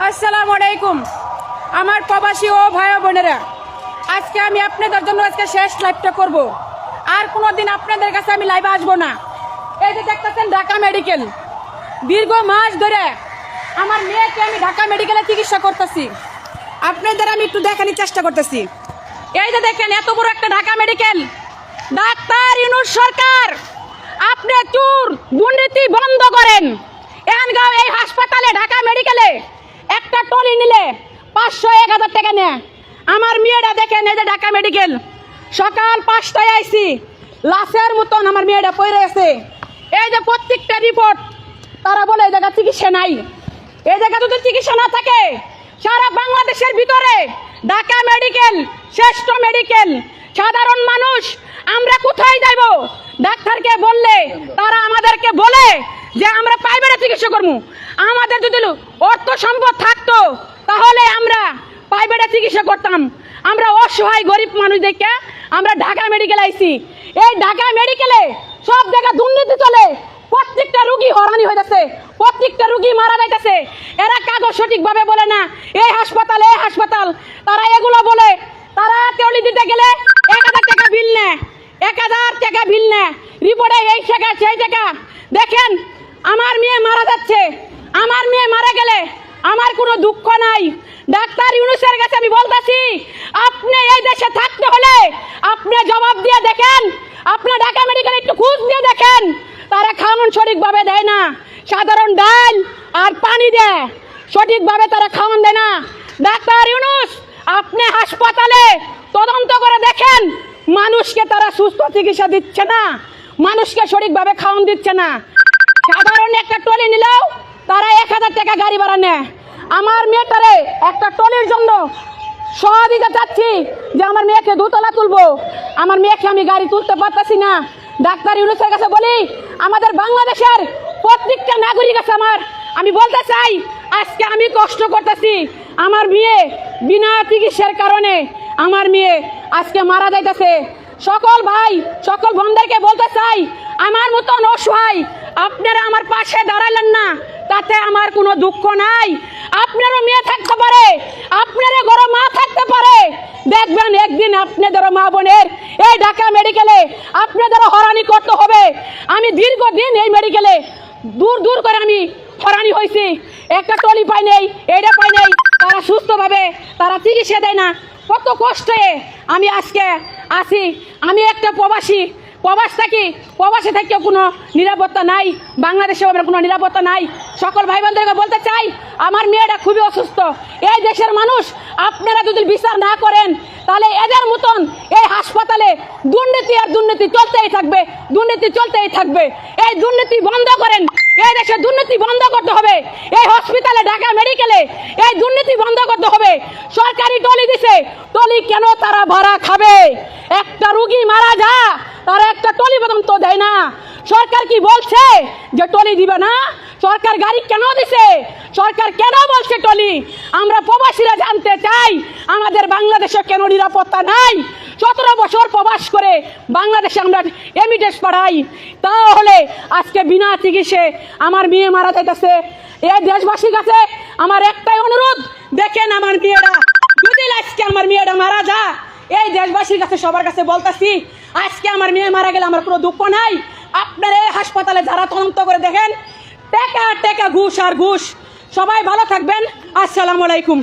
আসসালামু আলাইকুম আমার প্রবাসী ও ভাই বোনেরা, আজকে আমি আপনাদের জন্য আজকে শেষ লাইভটা করব। আর কোনোদিন আপনাদের কাছে আমি লাইভে আসবো না। এই যে দেখতেছেন ঢাকা মেডিকেল, দীর্ঘ মাস ধরে আমার মেয়েকে আমি ঢাকা মেডিকেলে চিকিৎসা করতেছি। আপনাদের আমি একটু দেখানোর চেষ্টা করতেছি। এই যে দেখেন এত বড় একটা ঢাকা মেডিকেল। ডাক্তার ইউনূস সরকার, আপনি চুর দুর্নীতি বন্ধ করেন। এখানকার এই হাসপাতালে ঢাকা মেডিকেলে একটা টলি নিলে 500-1000 টাকা নেয়। আমার মেয়েটা দেখেন, এই যে ঢাকা মেডিকেল, সকাল 5টায় আইসি, লাশের মতন আমার মেয়েটা পড়ে আছে। এই যে প্রত্যেকটা রিপোর্ট তারা বলে এই জায়গা চিকিৎসা নাই। এই জায়গা যদি চিকিৎসা না থাকে, সারা বাংলাদেশের ভিতরে ঢাকা মেডিকেল শ্রেষ্ঠ মেডিকেল। সাধারণ মানুষ আমরা কোথায় যাব? ডাক্তারকে বললে তারা আমাদেরকে বলে যে আমরা প্রাইভেটে চিকিৎসা করবো। আমাদের যদি অর্থ সম্পদ থাকতো তাহলে আমরা প্রাইভেটে চিকিৎসা করতাম। আমরা অসহায় গরিব মানুষ দেখে আমরা ঢাকা মেডিকেল আইছি। এই ঢাকা মেডিকেলে সব জায়গায় দুর্নীতি চলে। প্রত্যেকটা রুগী হয়রানি হয়ে যাচ্ছে, প্রত্যেকটা রুগী মারা যাইতেছে। এরা কাগজ সঠিকভাবে বলে না। এই হাসপাতাল তারা এগুলো বলে। তারা টলি দিতে গেলে 1000 টাকা বিল নেয়, 1000 টাকা বিল নেয়। রিপোর্টে এই টাকা সেই টাকা। দেখেন আমার মেয়ে মারা যাচ্ছে। আমার মেয়ে মারা গেলে আমার কোনো দুঃখ নাই। ডাক্তার ইউনূসের কাছে আমি বলতেছি, আপনি এই দেশে থাকতে হলে আপনি জবাব দিয়ে দেখেন। আপনি ঢাকা মেডিকেলে একটু খোঁজ দিয়ে দেখেন। তারা খাওয়ান সঠিকভাবে দেয় না, সাধারণ ডাল আর পানি দেয়, সঠিকভাবে তারা খাওয়ান দেয় না। ডাক্তার ইউনূস, আপনি হাসপাতালে তদন্ত করে দেখেন, মানুষকে তারা সুস্থ চিকিৎসা দিচ্ছে না, মানুষকে সঠিকভাবে খাওয়ান দিচ্ছে না। সাধারণ একটা টলি নিলেও তারা 1000 টাকা গাড়ি ভাড়া নেয়। আমার মেয়েটারে একটা টলির জন্য দিতে চাচ্ছি যে আমার মেয়েকে দোতলা তুলবো, আমার মেয়েকে আমি গাড়ি তুলতে পারতেছি না। ডাক্তার ইউনূসের কাছে বলি, আমাদের বাংলাদেশের প্রত্যেকটা নাগরিক আছে আমি বলতে চাই, আজকে আমি কষ্ট করতেছি। আমার মেয়ে বিনা চিকিৎসার কারণে আমার মেয়ে আজকে মারা যাইতেছে। সকল ভাই সকল বোনদেরকে বলতে চাই, আমার মতন অসহায় আপনারা আমার পাশে দাঁড়ালেন না, তাতে আমার কোনো দুঃখ নাই। আপনারও মেয়ে থাকতে পারে, আপনারও ঘরে মা থাকতে পারে। দেখবেন একদিন আপনাদেরও মা বোনের এই ঢাকা মেডিকেলে আপনাদেরও হয়রানি করতে হবে। আমি দীর্ঘদিন এই মেডিকেলে দূর করে আমি হয়রানি হয়েছি। একটা টলি পাই নেই, এটা পাই নেই, তারা সুস্থভাবে তারা চিকিৎসা দেয় না। কত কষ্টে আমি আজকে আসি। আমি একটা প্রবাসে থেকে কোনো নিরাপত্তা নাই, বাংলাদেশেও আমার কোনো নিরাপত্তা নাই। সকল ভাই বোনদেরকে বলতে চাই, আমার মেয়েটা খুবই অসুস্থ। এই দেশের মানুষ আপনারা যদি বিচার না করেন, তাহলে এদের মতন এই হাসপাতালে দুর্নীতি আর দুর্নীতি চলতেই থাকবে, দুর্নীতি চলতেই থাকবে। এই দুর্নীতি বন্ধ করেন, এই দেশে দুর্নীতি বন্ধ করতে হবে। এই হসপিটালে ঢাকা মেডিকেলে এই দুর্নীতি বন্ধ করতে হবে। সরকারি টলি দিছে, টলি কেন তারা ভাড়া খাবে? একটা রুগী মারা যা, তারা একটা টলি পর্যন্ত দেয় না। সরকার কি বলছে যে টলি দিবে না? সরকার গাড়ি কেন দিছে? সরকার কেন বলছে টলি? আমরা প্রবাসীরা জানতে চাই, আমাদের বাংলাদেশে কেন নিরাপত্তা নাই? 17 বছর প্রবাস করে বাংলাদেশে আমরা এমিটেস পাঠাই, তাহলে আজকে বিনা চিকিৎসে আমার মেয়ে মারা যাইতেছে। এই দেশবাসীর কাছে আমার একটাই অনুরোধ, দেখেন আমার মেয়েরা যদি আজকে আমার মেয়েটা মারা যা, এই দেশবাসীর কাছে সবার কাছে বলতেছি, আজকে আমার মেয়ে মারা গেলে আমার কোনো দুঃখ নাই। আপনারা এই হাসপাতালে যারা তদন্ত করে দেখেন, টাকা ঘুষ আর ঘুষ। সবাই ভালো থাকবেন। আসসালামু আলাইকুম।